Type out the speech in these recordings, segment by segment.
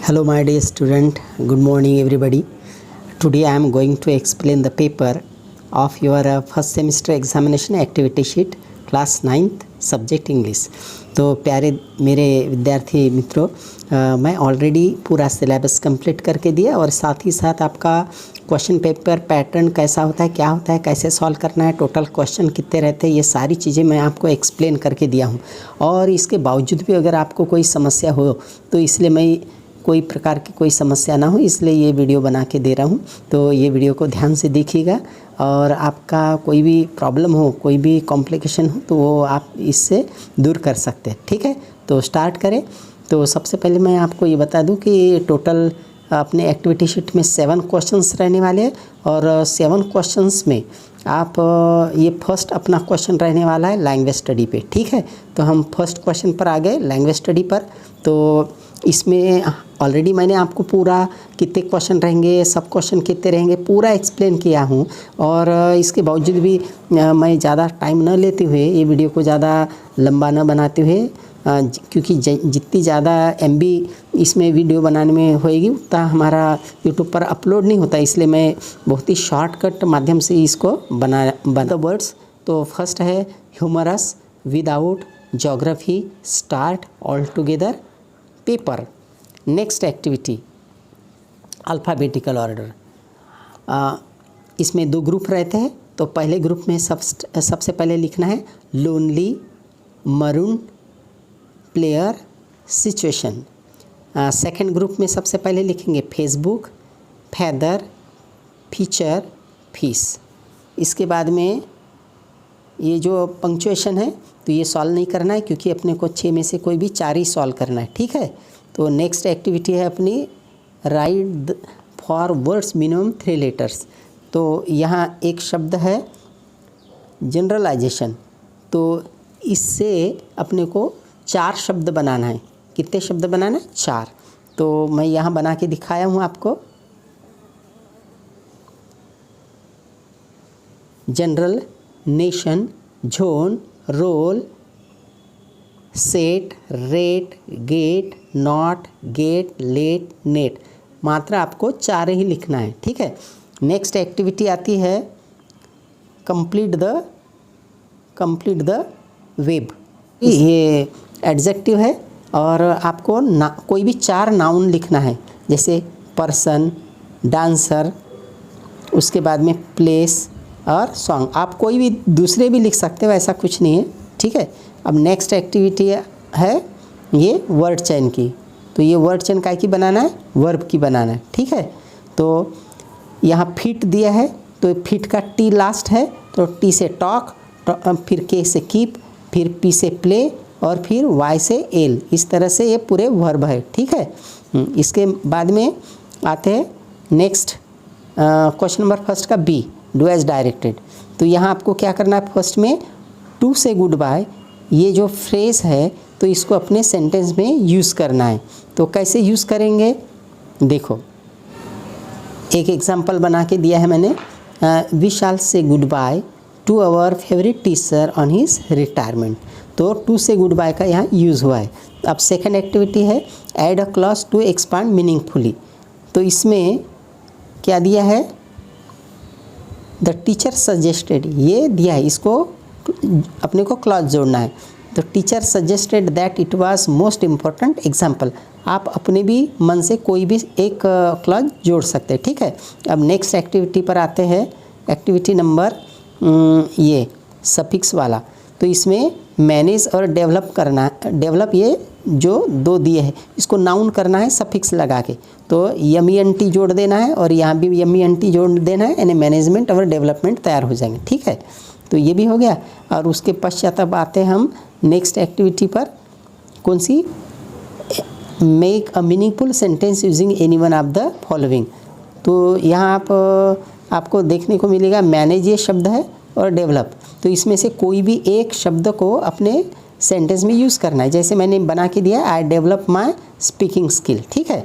Hello my dear student, good morning everybody. Today I am going to explain the paper of your first semester examination activity sheet class 9th subject English. तो प्यारे मेरे विद्यार्थी मित्रों, मैं already पूरा syllabus complete करके दिया और साथ ही साथ आपका क्वेश्चन पेपर पैटर्न कैसा होता है, क्या होता है, कैसे सॉल्व करना है, टोटल क्वेश्चन कितने रहते हैं, ये सारी चीज़ें मैं आपको एक्सप्लेन करके दिया हूँ। और इसके बावजूद भी अगर आपको कोई समस्या हो तो इसलिए मैं कोई प्रकार की कोई समस्या ना हो इसलिए ये वीडियो बना के दे रहा हूँ। तो ये वीडियो को ध्यान से देखिएगा और आपका कोई भी प्रॉब्लम हो, कोई भी कॉम्प्लिकेशन हो तो वो आप इससे दूर कर सकते हैं। ठीक है, तो स्टार्ट करें। तो सबसे पहले मैं आपको ये बता दूं कि टोटल अपने एक्टिविटी शीट में 7 क्वेश्चंस रहने वाले हैं और 7 क्वेश्चंस में आप ये फर्स्ट अपना क्वेश्चन रहने वाला है लैंग्वेज स्टडी पे। ठीक है, तो हम फर्स्ट क्वेश्चन पर आ गए लैंग्वेज स्टडी पर। तो इसमें ऑलरेडी मैंने आपको पूरा कितने क्वेश्चन रहेंगे, सब क्वेश्चन कितने रहेंगे पूरा एक्सप्लेन किया हूँ। और इसके बावजूद भी मैं ज़्यादा टाइम न लेते हुए, ये वीडियो को ज़्यादा लंबा न बनाते हुए, क्योंकि जितनी ज़्यादा MB इसमें वीडियो बनाने में होएगी उतना हमारा यूट्यूब पर अपलोड नहीं होता, इसलिए मैं बहुत ही शॉर्टकट माध्यम से इसको बना वर्ड्स। तो फर्स्ट है humorous, without, geography, start, all together, paper. Next activity alphabetical order. इसमें 2 ग्रुप रहते हैं। तो पहले ग्रुप में सबसे पहले लिखना है lonely, maroon, player, situation. Second group में सबसे पहले लिखेंगे फेसबुक, फैदर, फीचर, फीस। इसके बाद में ये जो पंक्चुएशन है तो ये सॉल्व नहीं करना है क्योंकि अपने को 6 में से कोई भी 4 ही सॉल्व करना है। ठीक है, तो नेक्स्ट एक्टिविटी है अपनी right for words minimum 3 letters. तो यहाँ एक शब्द है जनरलाइजेशन, तो इससे अपने को 4 शब्द बनाना है। कितने शब्द बनाना है? 4। तो मैं यहाँ बना के दिखाया हूँ आपको। General, nation, zone, role, set, rate, get, not, get, let, net. मात्र आपको 4 ही लिखना है। ठीक है, नेक्स्ट एक्टिविटी आती है कंप्लीट द वेब। ये एडजेक्टिव है और आपको कोई भी 4 नाउन लिखना है, जैसे पर्सन, डांसर, उसके बाद में प्लेस और सॉन्ग। आप कोई भी दूसरे भी लिख सकते हो, ऐसा कुछ नहीं है। ठीक है, अब नेक्स्ट एक्टिविटी है ये वर्ड चेन की। तो ये वर्ड चेन काय की बनाना है? वर्ब की बनाना है। ठीक है, तो यहाँ फिट दिया है तो फिट का टी लास्ट है, तो टी से टॉक, फिर के से कीप, फिर पी से प्ले और फिर वाई से एल। इस तरह से ये पूरे वर्ब है। ठीक है, इसके बाद में आते हैं नेक्स्ट क्वेश्चन नंबर फर्स्ट का बी, डू एज डायरेक्टेड। तो यहाँ आपको क्या करना है? फर्स्ट में टू से गुड बाय, ये जो फ्रेज़ है तो इसको अपने सेंटेंस में यूज़ करना है। तो कैसे यूज़ करेंगे देखो, एक एग्जांपल बना के दिया है मैंने। We shall say goodbye to our favourite teacher on his retirement. तो टू से गुड बाय का यहाँ यूज़ हुआ है। अब सेकंड एक्टिविटी है add a clause to expand meaningfully. तो इसमें क्या दिया है? द टीचर सजेस्टेड, ये दिया है, इसको अपने को क्लॉज जोड़ना है। तो teacher suggested that it was most important example. आप अपने भी मन से कोई भी एक क्लॉज जोड़ सकते हैं। ठीक है, अब नेक्स्ट एक्टिविटी पर आते हैं। एक्टिविटी नंबर ये सफिक्स वाला। तो इसमें मैनेज और डेवलप करना, डेवलप ये जो 2 दिए हैं इसको नाउन करना है सफिक्स लगा के। तो MENT जोड़ देना है और यहाँ भी MENT जोड़ देना है, यानी मैनेजमेंट और डेवलपमेंट तैयार हो जाएंगे। ठीक है, तो ये भी हो गया। और उसके पश्चात अब आते हैं हम नेक्स्ट एक्टिविटी पर। कौन सी? Make a meaningful sentence using any one of the following. तो यहाँ आपको देखने को मिलेगा मैनेज ये शब्द है और डेवलप। तो इसमें से कोई भी एक शब्द को अपने सेंटेंस में यूज़ करना है। जैसे मैंने बना के दिया I develop my speaking skill. ठीक है,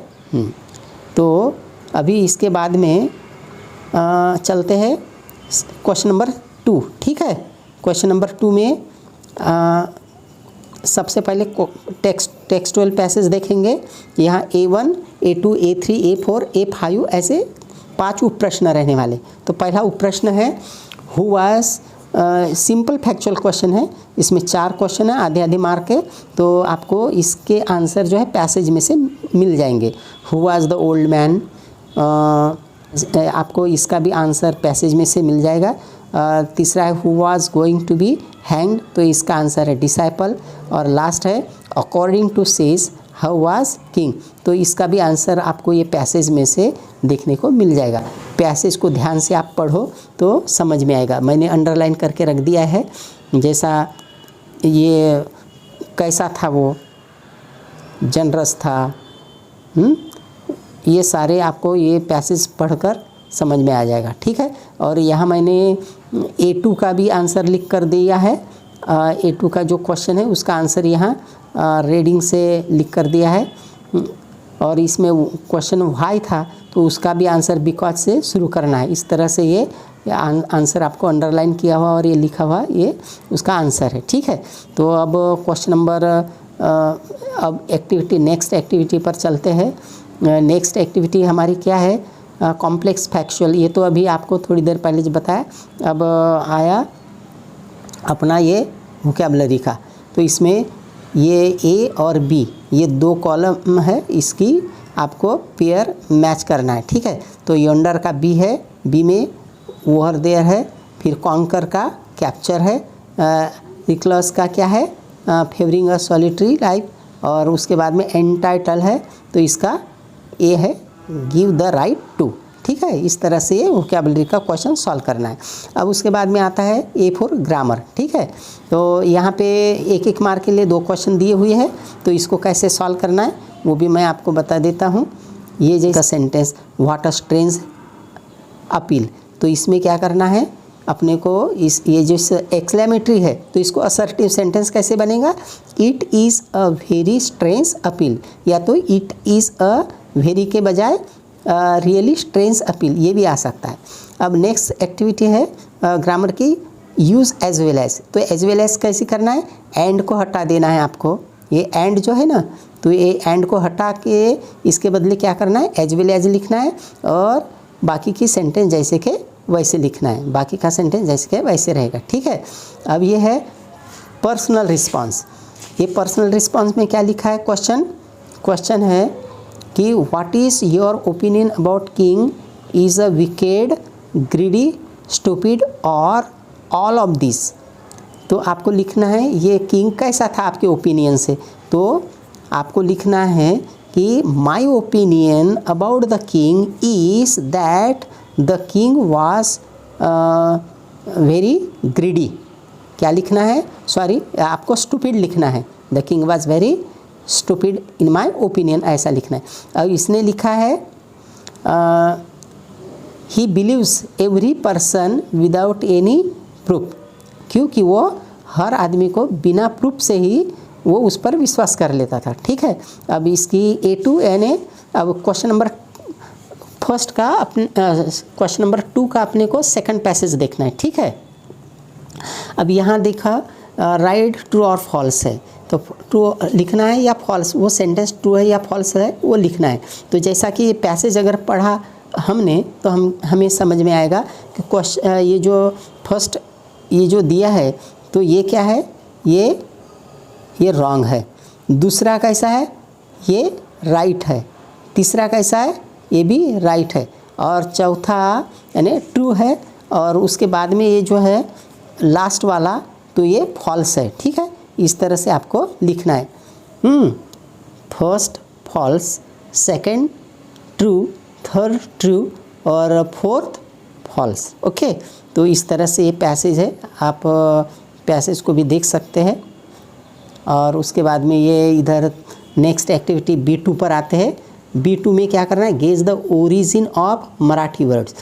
तो अभी इसके बाद में चलते हैं क्वेश्चन नंबर 2। ठीक है, क्वेश्चन नंबर 2 में सबसे पहले टेक्सटुअल पैसेज देखेंगे। यहाँ A1, A2, A3, A4, A5 ऐसे 5 उप प्रश्न रहने वाले। तो पहला उप प्रश्न है who was, simple factual question है, इसमें 4 क्वेश्चन है, आधे आधे मार्क है। तो आपको इसके आंसर जो है पैसेज में से मिल जाएंगे। Who was the old man, आपको इसका भी आंसर पैसेज में से मिल जाएगा। तीसरा है who was going to be hanged, तो इसका आंसर है डिसाइपल। और लास्ट है according to sage how was king, तो इसका भी आंसर आपको ये पैसेज में से देखने को मिल जाएगा। पैसेज को ध्यान से आप पढ़ो तो समझ में आएगा। मैंने अंडरलाइन करके रख दिया है, जैसा ये कैसा था, वो जनरस था, ये सारे आपको ये पैसेज पढ़कर समझ में आ जाएगा, ठीक है। और यहाँ मैंने A2 का भी आंसर लिख कर दिया है। A2 का जो क्वेश्चन है उसका आंसर यहाँ रीडिंग से लिख कर दिया है। और इसमें क्वेश्चन वाई था तो उसका भी आंसर बिकॉज से शुरू करना है। इस तरह से ये आंसर आपको अंडरलाइन किया हुआ और ये लिखा हुआ ये उसका आंसर है, ठीक है। तो अब क्वेश्चन नंबर, अब एक्टिविटी, नेक्स्ट एक्टिविटी पर चलते हैं। नेक्स्ट एक्टिविटी हमारी क्या है, कॉम्प्लेक्स फैक्चुअल। ये तो अभी आपको थोड़ी देर पहले जो बताया। अब आया अपना ये वोकैबुलरी का। तो इसमें ये A और B, ये 2 कॉलम है, इसकी आपको पेयर मैच करना है, ठीक है। तो यंडर का B है, B में ओवर देयर है, फिर कॉन्कर का कैप्चर है, रिक्लस का क्या है, फेवरिंग अ सॉलिटरी लाइफ, और उसके बाद में एंटाइटल है, तो इसका A है गिव द राइट टू, ठीक है। इस तरह से वोकैबुलरी का क्वेश्चन सॉल्व करना है। अब उसके बाद में आता है A4 ग्रामर, ठीक है। तो यहाँ पे 1-1 मार्क के लिए 2 क्वेश्चन दिए हुए हैं, तो इसको कैसे सॉल्व करना है वो भी मैं आपको बता देता हूँ। ये जैसा sentence what a strange appeal, तो इसमें क्या करना है अपने को, इस ये जो एक्सक्लेमेटरी है तो इसको असर्टिव सेंटेंस कैसे बनेगा, it is a very strange appeal, या तो इट इज़ अ वेरी के बजाय रियली स्ट्रेंज अपील, ये भी आ सकता है। अब नेक्स्ट एक्टिविटी है ग्रामर की यूज़ एज वेल एज। तो एज वेल एज कैसे करना है, एंड को हटा देना है आपको। ये एंड जो है ना, तो ये एंड को हटा के इसके बदले क्या करना है, एज वेल एज लिखना है, और बाकी की सेंटेंस जैसे के वैसे लिखना है, बाकी का सेंटेंस जैसे के वैसे रहेगा, ठीक है। अब ये है पर्सनल रिस्पॉन्स। ये पर्सनल रिस्पॉन्स में क्या लिखा है, क्वेश्चन है कि what is your opinion about king, is a wicked, greedy, stupid और ऑल ऑफ दिस। तो आपको लिखना है ये किंग कैसा था आपके ओपिनियन से। तो आपको लिखना है कि my opinion about the king is that the king was very greedy. क्या लिखना है, सॉरी आपको स्टूपिड लिखना है, the king was very stupid in my opinion, ऐसा लिखना है। अब इसने लिखा है he believes every person without any proof, क्योंकि वो हर आदमी को बिना प्रूफ से ही वो उस पर विश्वास कर लेता था, ठीक है। अब इसकी A2 यानी अब क्वेश्चन नंबर फर्स्ट का अपने क्वेश्चन नंबर 2 का अपने को सेकंड पैसेज देखना है, ठीक है। अब यहाँ देखा राइट ट्रू और फॉल्स है, तो ट्रू लिखना है या फॉल्स, वो सेंटेंस ट्रू है या फॉल्स है वो लिखना है। तो जैसा कि ये पैसेज अगर पढ़ा हमने तो हमें समझ में आएगा कि क्वेश्चन ये जो फर्स्ट ये जो दिया है तो ये क्या है, ये रॉन्ग है, दूसरा कैसा है, ये राइट है, तीसरा कैसा है, ये भी राइट है, और चौथा यानी ट्रू है, और उसके बाद में ये जो है लास्ट वाला तो ये फॉल्स है, ठीक है। इस तरह से आपको लिखना है, first false, second true, third true और फोर्थ फॉल्स, ओके। तो इस तरह से ये पैसेज है, आप पैसेज को भी देख सकते हैं। और उसके बाद में ये इधर नेक्स्ट एक्टिविटी B2 पर आते हैं। B2 में क्या करना है, gauge the origin of Marathi words.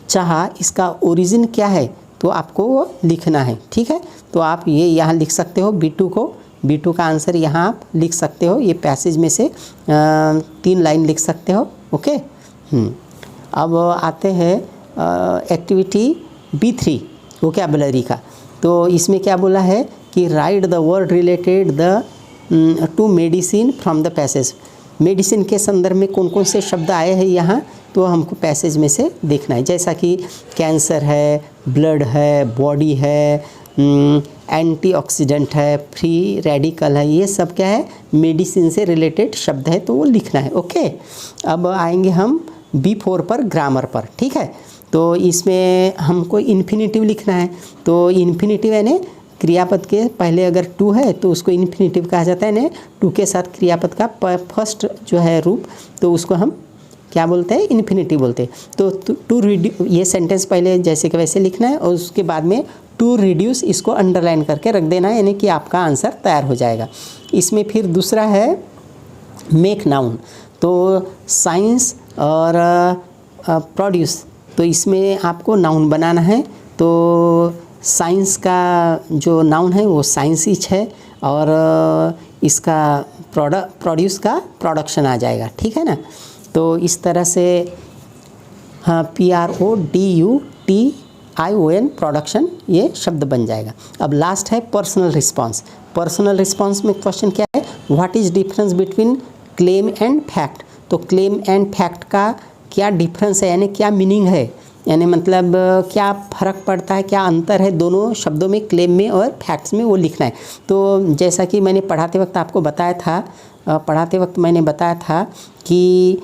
चाहा इसका ओरिजिन क्या है तो आपको वो लिखना है, ठीक है। तो आप ये यहाँ लिख सकते हो B2 को, B2 का आंसर यहाँ आप लिख सकते हो, ये पैसेज में से 3 लाइन लिख सकते हो, ओके। अब आते हैं एक्टिविटी B3 वोकैबुलरी का। तो इसमें क्या बोला है कि right the word related the two medicine from the passage. Medicine के संदर्भ में कौन कौन से शब्द आए हैं यहाँ, तो हमको पैसेज में से देखना है। जैसा कि कैंसर है, ब्लड है, बॉडी है, एंटीऑक्सीडेंट है, फ्री रेडिकल है, ये सब क्या है, मेडिसिन से रिलेटेड शब्द है, तो वो लिखना है। ओके, अब आएंगे हम B4 पर, ग्रामर पर। ठीक है, तो इसमें हमको इन्फिनेटिव लिखना है। तो इन्फिनेटिव यानी क्रियापद के पहले अगर टू है तो उसको इन्फिनेटिव कहा जाता है। यानी टू के साथ क्रियापद का फर्स्ट जो है रूप, तो उसको हम क्या बोलते हैं, इन्फिनेटिव बोलते हैं। तो टू रिड्यूस, ये सेंटेंस पहले जैसे कि वैसे लिखना है और उसके बाद में टू रिड्यूस इसको अंडरलाइन करके रख देना है, यानी कि आपका आंसर तैयार हो जाएगा। इसमें फिर दूसरा है मेक नाउन। तो साइंस और प्रोड्यूस, तो इसमें आपको नाउन बनाना है। तो साइंस का जो नाउन है वो साइंसिच है और इसका प्रोड्यूस का प्रोडक्शन आ जाएगा। ठीक है ना, तो इस तरह से हाँ PRODUTION प्रोडक्शन ये शब्द बन जाएगा। अब लास्ट है पर्सनल रिस्पांस। पर्सनल रिस्पांस में क्वेश्चन क्या है, what is difference between claim and fact. तो क्लेम एंड फैक्ट का क्या डिफरेंस है, यानी क्या मीनिंग है, यानी मतलब क्या फ़र्क पड़ता है, क्या अंतर है दोनों शब्दों में, क्लेम में और फैक्ट्स में, वो लिखना है। तो जैसा कि मैंने पढ़ाते वक्त आपको बताया था, कि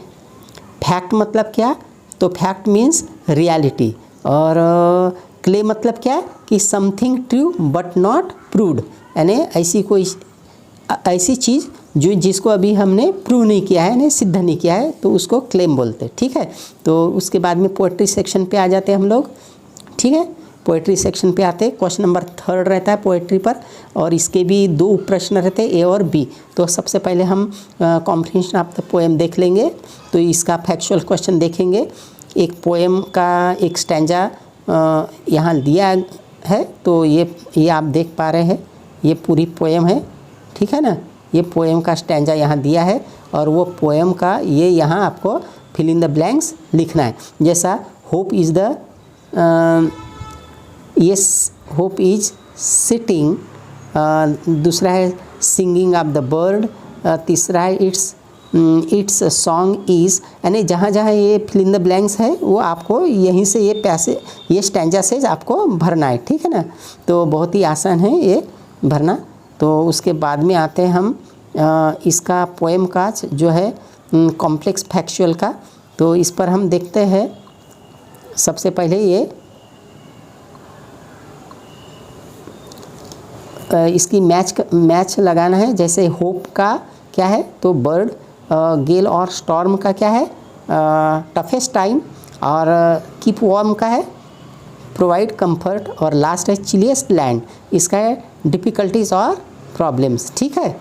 फैक्ट मतलब क्या, तो फैक्ट मीन्स रियलिटी, और क्लेम मतलब क्या कि something true but not proved, यानी ऐसी चीज़ जो जिसको अभी हमने प्रूव नहीं किया है, यानी सिद्ध नहीं किया है, तो उसको क्लेम बोलते हैं। ठीक है, तो उसके बाद में पोएट्री सेक्शन पे आ जाते हैं हम लोग। ठीक है, पोएट्री सेक्शन पे आते हैं, क्वेश्चन नंबर 3 रहता है पोएट्री पर, और इसके भी 2 प्रश्न रहते हैं, ए और बी। तो सबसे पहले हम कॉम्प्रिहेंशन ऑफ द पोएम देख लेंगे। तो इसका फैक्चुअल क्वेश्चन देखेंगे। एक पोएम का एक स्टैंजा यहाँ दिया है, तो ये आप देख पा रहे हैं, ये पूरी पोएम है। ठीक है ना, ये पोएम का स्टैंजा यहाँ दिया है, और वो पोएम का ये यहाँ आपको फिल इन द ब्लैंक्स लिखना है। जैसा hope is the yes hope is sitting, दूसरा है सिंगिंग ऑफ द बर्ड, तीसरा है इट्स सॉन्ग इज़, यानी जहाँ जहाँ ये फिल इन द ब्लैंक्स है वो आपको यहीं से ये स्टैंजा से आपको भरना है। ठीक है ना, तो बहुत ही आसान है ये भरना। तो उसके बाद में आते हैं हम इसका पोएम का जो है कॉम्प्लेक्स फैक्चुअल का। तो इस पर हम देखते हैं, सबसे पहले ये इसकी मैच लगाना है। जैसे होप का क्या है, तो बर्ड, गेल और स्टॉर्म का क्या है, टफेस्ट टाइम, और कीप वार्म का है प्रोवाइड कंफर्ट, और लास्ट है चिलियस्ट लैंड, इसका है डिफ़िकल्टीज और प्रॉब्लम्स। ठीक है,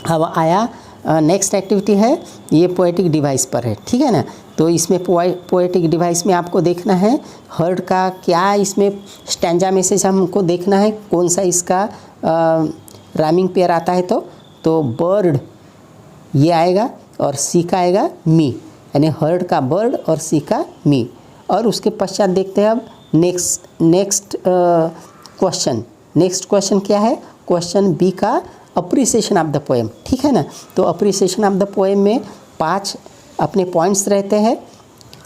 अब आया नेक्स्ट एक्टिविटी है, ये पोएटिक डिवाइस पर है। ठीक है ना, तो इसमें पोएटिक डिवाइस में आपको देखना है हर्ड का क्या, इसमें स्टैंजा में से हमको देखना है कौन सा इसका राइमिंग पेयर आता है। तो बर्ड ये आएगा और सी का आएगा मी, यानी हर्ड का बर्ड और सी का मी। और उसके पश्चात देखते हैं अब नेक्स्ट क्वेश्चन क्या है, क्वेश्चन बी का अप्रिसिएशन ऑफ द पोएम। ठीक है ना, तो अप्रिसिएशन ऑफ द पोएम में 5 अपने पॉइंट्स रहते हैं,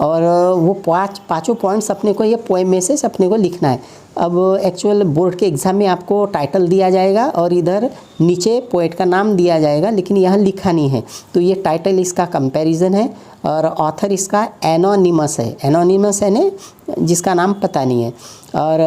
और वो पाँचों पॉइंट्स अपने को ये पोएम में से अपने को लिखना है। अब एक्चुअल बोर्ड के एग्ज़ाम में आपको टाइटल दिया जाएगा और इधर नीचे पोएट का नाम दिया जाएगा, लेकिन यहाँ लिखा नहीं है। तो ये टाइटल इसका कंपैरिजन है, और ऑथर इसका एनोनिमस है। एनोनिमस है ने जिसका नाम पता नहीं है, और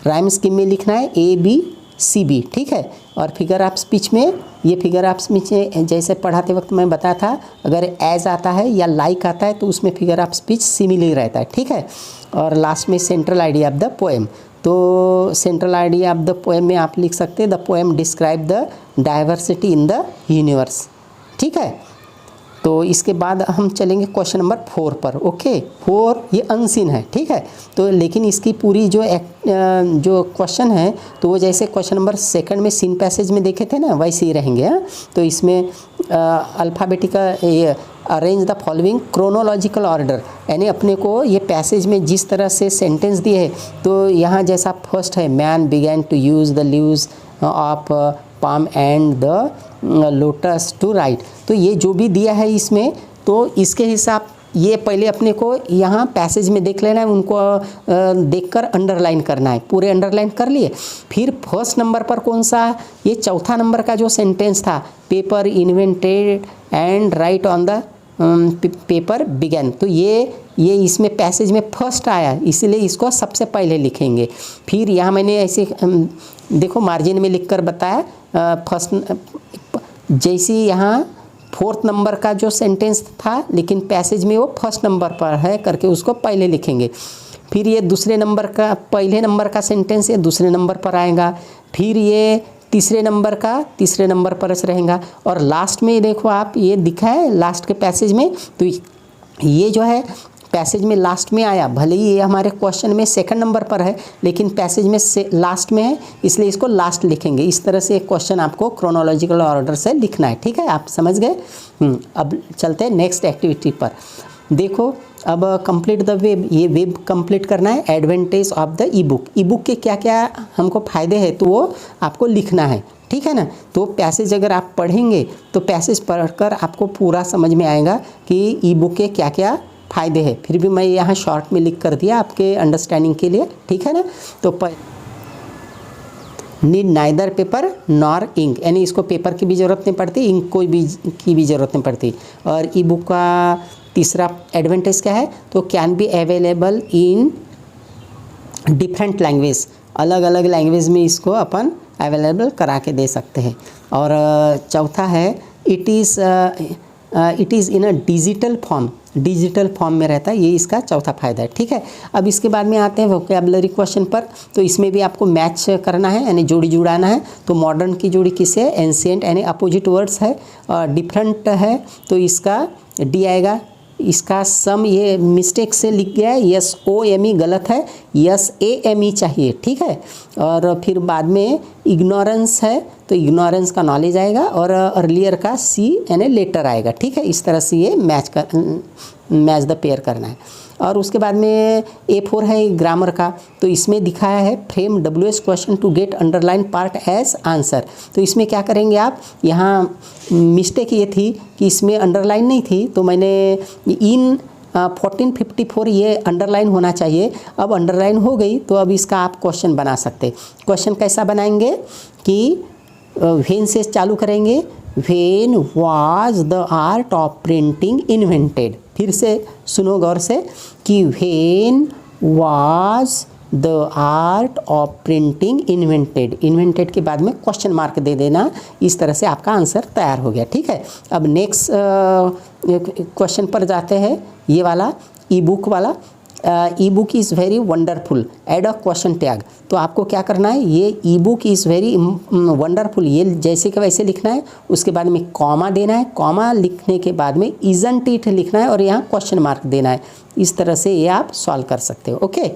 राइम स्कीम में लिखना है ABCB। ठीक है, और फिगर ऑफ स्पीच में, ये फिगर ऑफ स्पीच में जैसे पढ़ाते वक्त मैं बताया था, अगर एज आता है या लाइक आता है तो उसमें फिगर ऑफ स्पीच सिमिलर रहता है। ठीक है, और लास्ट में central idea of the poem. तो central idea of the poem में आप लिख सकते हैं the poem describe the diversity in the universe. ठीक है, तो इसके बाद हम चलेंगे क्वेश्चन नंबर 4 पर। ओके, 4 ये अनसीन है। ठीक है, तो लेकिन इसकी पूरी जो क्वेश्चन है, तो वो जैसे क्वेश्चन नंबर 2 में सीन पैसेज में देखे थे ना, वैसे ही रहेंगे। हाँ, तो इसमें alphabetical arrange the following chronological order, यानी अपने को ये पैसेज में जिस तरह से सेंटेंस दिए है, तो यहाँ जैसा फर्स्ट है man began to use the leaves of palm and the lotus to write. तो ये जो भी दिया है इसमें, तो इसके हिसाब ये पहले अपने को यहाँ पैसेज में देख लेना है, उनको देखकर अंडरलाइन करना है। पूरे अंडरलाइन कर लिए। फिर फर्स्ट नंबर पर कौन सा, ये चौथा नंबर का जो सेंटेंस था, paper invented and right on the paper began, तो ये इसमें पैसेज में फर्स्ट आया, इसलिए इसको सबसे पहले लिखेंगे। फिर यहाँ मैंने ऐसे देखो मार्जिन में लिख कर बताया, फर्स्ट जैसे यहाँ फोर्थ नंबर का जो सेंटेंस था लेकिन पैसेज में वो फर्स्ट नंबर पर है करके उसको पहले लिखेंगे। फिर ये दूसरे नंबर का, पहले नंबर का सेंटेंस ये दूसरे नंबर पर आएगा। फिर ये तीसरे नंबर का तीसरे नंबर पर रहेगा। और लास्ट में देखो आप, ये दिखा है लास्ट के पैसेज में, तो ये जो है पैसेज में लास्ट में आया, भले ही ये हमारे क्वेश्चन में सेकंड नंबर पर है लेकिन पैसेज में से लास्ट में है, इसलिए इसको लास्ट लिखेंगे। इस तरह से एक क्वेश्चन आपको क्रोनोलॉजिकल ऑर्डर से लिखना है। ठीक है, आप समझ गए। अब चलते हैं नेक्स्ट एक्टिविटी पर। देखो अब कंप्लीट द वेब, ये वेब कंप्लीट करना है। Advantage of the E book, E book के क्या क्या हमको फ़ायदे हैं तो वो आपको लिखना है। ठीक है ना। तो पैसेज अगर आप पढ़ेंगे तो पैसेज पढ़कर आपको पूरा समझ में आएगा कि ई बुक के क्या क्या फ़ायदे हैं। फिर भी मैं यहाँ शॉर्ट में लिख कर दिया आपके अंडरस्टैंडिंग के लिए। ठीक है ना। तो need neither paper nor ink, यानी इसको पेपर की भी ज़रूरत नहीं पड़ती, इंक कोई भी की भी ज़रूरत नहीं पड़ती। और ई बुक का तीसरा एडवांटेज क्या है, तो can be available in different language, अलग अलग लैंग्वेज में इसको अपन अवेलेबल करा के दे सकते हैं। और चौथा है it is in a digital form, digital form में रहता है, ये इसका चौथा फायदा है। ठीक है। अब इसके बाद में आते हैं वोकैबुलरी क्वेश्चन पर। तो इसमें भी आपको मैच करना है, यानी जोड़ी जुड़ाना है। तो मॉडर्न की जोड़ी किससे है, एंशिएंट, यानी अपोजिट वर्ड्स है। डिफरेंट है तो इसका डी आएगा। इसका सम ये मिस्टेक से लिख गया है, SOME गलत है, SAME चाहिए। ठीक है। और फिर बाद में इग्नोरेंस है तो इग्नोरेंस का नॉलेज आएगा, और अर्लियर का C यानी लेटर आएगा। ठीक है। इस तरह से ये मैच द पेयर करना है। और उसके बाद में A4 है ग्रामर का। तो इसमें दिखाया है frame WH question to get underline part as answer. तो इसमें क्या करेंगे आप, यहाँ मिस्टेक ये थी कि इसमें अंडरलाइन नहीं थी, तो मैंने इन 1454 ये अंडरलाइन होना चाहिए। अब अंडरलाइन हो गई तो अब इसका आप क्वेश्चन बना सकते। क्वेश्चन कैसा बनाएंगे कि व्हेन से चालू करेंगे, when was the art of printing invented. फिर से सुनो गौर से कि when was the art of printing invented, invented के बाद में क्वेश्चन मार्क दे देना। इस तरह से आपका आंसर तैयार हो गया। ठीक है। अब नेक्स्ट क्वेश्चन पर जाते हैं, ये वाला ई बुक वाला। ई book is very wonderful, add a question tag. तो आपको क्या करना है, ये ई बुक इज़ वेरी वंडरफुल, ये जैसे कि वैसे लिखना है। उसके बाद में कॉमा देना है, कॉमा लिखने के बाद में इजंट इट लिखना है और यहाँ क्वेश्चन मार्क देना है। इस तरह से ये आप सॉल्व कर सकते हो। ओके।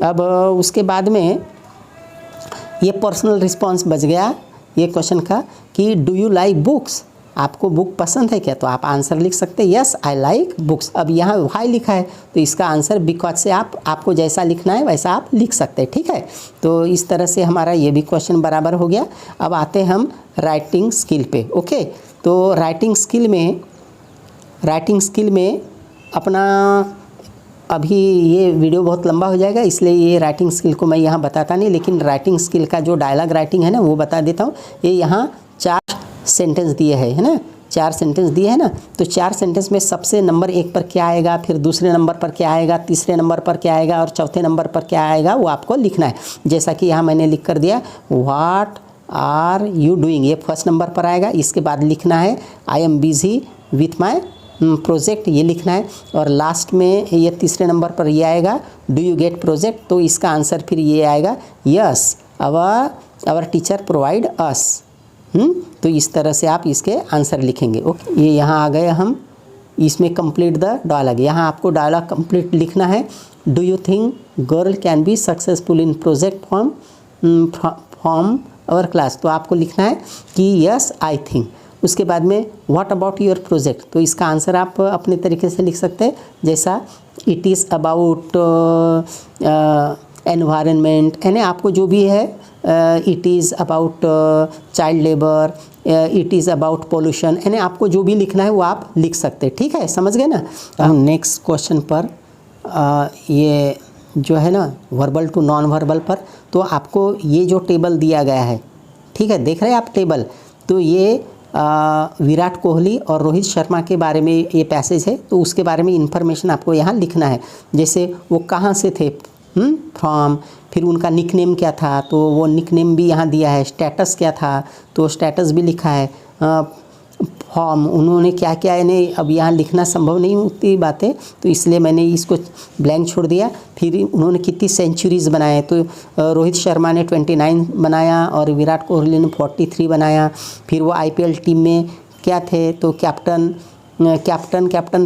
अब उसके बाद में ये पर्सनल रिस्पॉन्स बच गया ये क्वेश्चन का कि डू यू लाइक बुक्स, आपको बुक पसंद है क्या, तो आप आंसर लिख सकते हैं यस आई लाइक बुक्स। अब यहाँ वाई लिखा है तो इसका आंसर बिकॉज से आपको जैसा लिखना है वैसा आप लिख सकते हैं। ठीक है। तो इस तरह से हमारा ये भी क्वेश्चन बराबर हो गया। अब आते हैं हम राइटिंग स्किल पे। ओके। तो राइटिंग स्किल में अपना अभी ये वीडियो बहुत लंबा हो जाएगा, इसलिए ये राइटिंग स्किल को मैं यहाँ बताता नहीं, लेकिन राइटिंग स्किल का जो डायलॉग राइटिंग है ना वो बता देता हूँ। ये यहाँ 4 सेंटेंस दिए है ना, 4 सेंटेंस दिए है ना। तो 4 सेंटेंस में सबसे नंबर 1 पर क्या आएगा, फिर दूसरे नंबर पर क्या आएगा, तीसरे नंबर पर क्या आएगा और चौथे नंबर पर क्या आएगा, वो आपको लिखना है। जैसा कि यहाँ मैंने लिख कर दिया, व्हाट आर यू डूइंग, ये फर्स्ट नंबर पर आएगा। इसके बाद लिखना है I am busy with my project, ये लिखना है। और लास्ट में ये तीसरे नंबर पर ये आएगा, डू यू गेट प्रोजेक्ट, तो इसका आंसर फिर ये आएगा yes our teacher provide us. तो इस तरह से आप इसके आंसर लिखेंगे। ओके। ये यहाँ आ गए हम, इसमें कंप्लीट द डायलॉग। यहाँ आपको डायलॉग कंप्लीट लिखना है। Do you think girl can be successful in project from our class, तो आपको लिखना है कि यस आई थिंक। उसके बाद में व्हाट अबाउट योर प्रोजेक्ट, तो इसका आंसर आप अपने तरीके से लिख सकते हैं, जैसा इट इज़ अबाउट एनवायरनमेंट, यानी आपको जो भी है it is about child labour, it is about pollution, यानी आपको जो भी लिखना है वो आप लिख सकते हैं। ठीक है, समझ गए ना। हम नेक्स्ट क्वेश्चन पर ये जो है ना वर्बल टू नॉन वर्बल पर, तो आपको ये जो टेबल दिया गया है, ठीक है, देख रहे हैं आप टेबल, तो ये विराट कोहली और रोहित शर्मा के बारे में ये पैसेज है, तो उसके बारे में इन्फॉर्मेशन आपको यहाँ लिखना है। जैसे वो कहाँ से थे, फ्रॉम, फिर उनका निकनेम क्या था, तो वो निकनेम भी यहाँ दिया है। स्टेटस क्या था, तो स्टेटस भी लिखा है। फॉर्म, उन्होंने क्या क्या, इन्हें अब यहाँ लिखना संभव नहीं होती बातें, तो इसलिए मैंने इसको ब्लैंक छोड़ दिया। फिर उन्होंने कितनी सेंचुरीज़ बनाए, तो रोहित शर्मा ने 29 बनाया और विराट कोहली ने 43 बनाया। फिर वो आईपीएल टीम में क्या थे, तो कैप्टन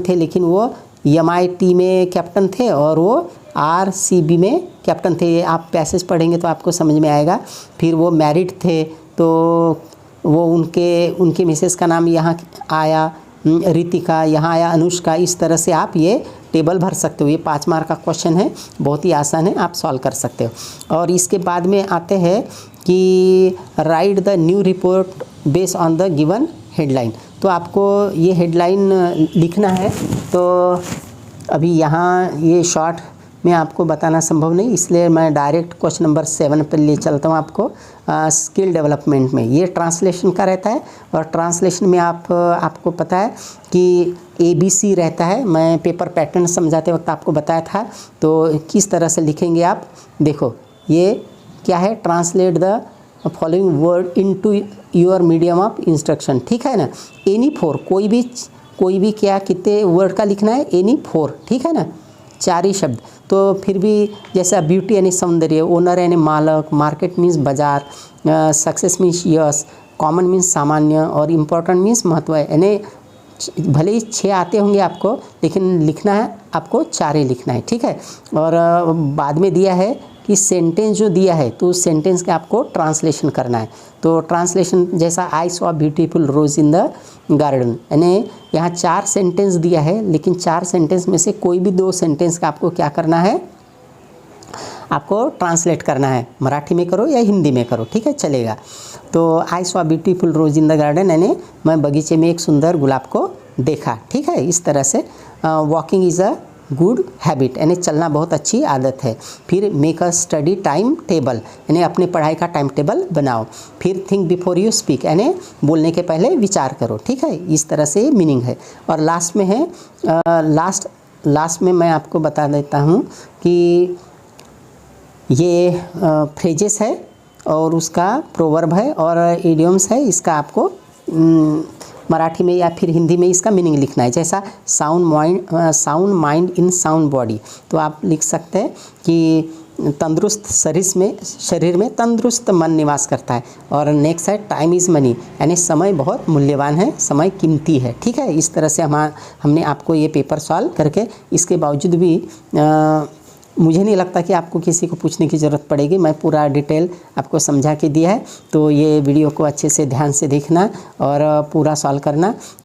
थे, लेकिन वो एमआई में कैप्टन थे और वो आरसीबी में कैप्टन थे। आप पैसेज पढ़ेंगे तो आपको समझ में आएगा। फिर वो मैरिड थे, तो वो उनके मिसेस का नाम यहाँ आया रितिका, यहाँ आया अनुष्का। इस तरह से आप ये टेबल भर सकते हो। ये 5 मार्क का क्वेश्चन है, बहुत ही आसान है, आप सॉल्व कर सकते हो। और इसके बाद में आते हैं कि right the new report based on the given headline. तो आपको ये हेडलाइन लिखना है। तो अभी यहाँ ये शॉर्ट में आपको बताना संभव नहीं, इसलिए मैं डायरेक्ट क्वेश्चन नंबर 7 पर ले चलता हूँ आपको। स्किल डेवलपमेंट में ये ट्रांसलेशन का रहता है, और ट्रांसलेशन में आपको पता है कि ABC रहता है। मैं पेपर पैटर्न समझाते वक्त आपको बताया था, तो किस तरह से लिखेंगे आप। देखो ये क्या है, translate the following word into your medium of instruction. ठीक है ना। एनी फोर, कोई भी क्या कितने वर्ड का लिखना है, एनी फोर, ठीक है ना, 4 ही शब्द। तो फिर भी जैसा ब्यूटी यानी सौंदर्य, ओनर यानी मालक, मार्केट मीन्स बाजार, सक्सेस मीन्स यश, कॉमन मीन्स सामान्य, और इम्पोर्टेंट मीन्स महत्व है। यानी भले ही 6 आते होंगे आपको, लेकिन लिखना है आपको 4 ही लिखना है। ठीक है। और बाद में दिया है कि सेंटेंस जो दिया है, तो उस सेंटेंस का आपको ट्रांसलेशन करना है। तो ट्रांसलेशन जैसा I saw beautiful rose in the garden, यानी यहाँ 4 सेंटेंस दिया है, लेकिन 4 सेंटेंस में से कोई भी 2 सेंटेंस का आपको क्या करना है, आपको ट्रांसलेट करना है। मराठी में करो या हिंदी में करो, ठीक है, चलेगा। तो I saw beautiful rose in the garden, यानी मैं बगीचे में एक सुंदर गुलाब को देखा। ठीक है, इस तरह से walking is a good habit, यानी चलना बहुत अच्छी आदत है। फिर make a study time table, यानी अपनी पढ़ाई का टाइम टेबल बनाओ। फिर थिंक बिफोर यू स्पीक, यानी बोलने के पहले विचार करो। ठीक है, इस तरह से मीनिंग है। और लास्ट में है लास्ट में मैं आपको बता देता हूँ कि ये फ्रेजेस है और उसका प्रोवर्ब है और इडियम्स है। इसका आपको मराठी में या फिर हिंदी में इसका मीनिंग लिखना है। जैसा sound mind in sound body, तो आप लिख सकते हैं कि तंदुरुस्त शरीर में तंदुरुस्त मन निवास करता है। और नेक्स्ट है टाइम इज़ मनी, यानी समय बहुत मूल्यवान है, समय कीमती है। ठीक है, इस तरह से हमने आपको ये पेपर सॉल्व करके, इसके बावजूद भी मुझे नहीं लगता कि आपको किसी को पूछने की ज़रूरत पड़ेगी। मैं पूरा डिटेल आपको समझा के दिया है। तो ये वीडियो को अच्छे से ध्यान से देखना और पूरा सॉल्व करना।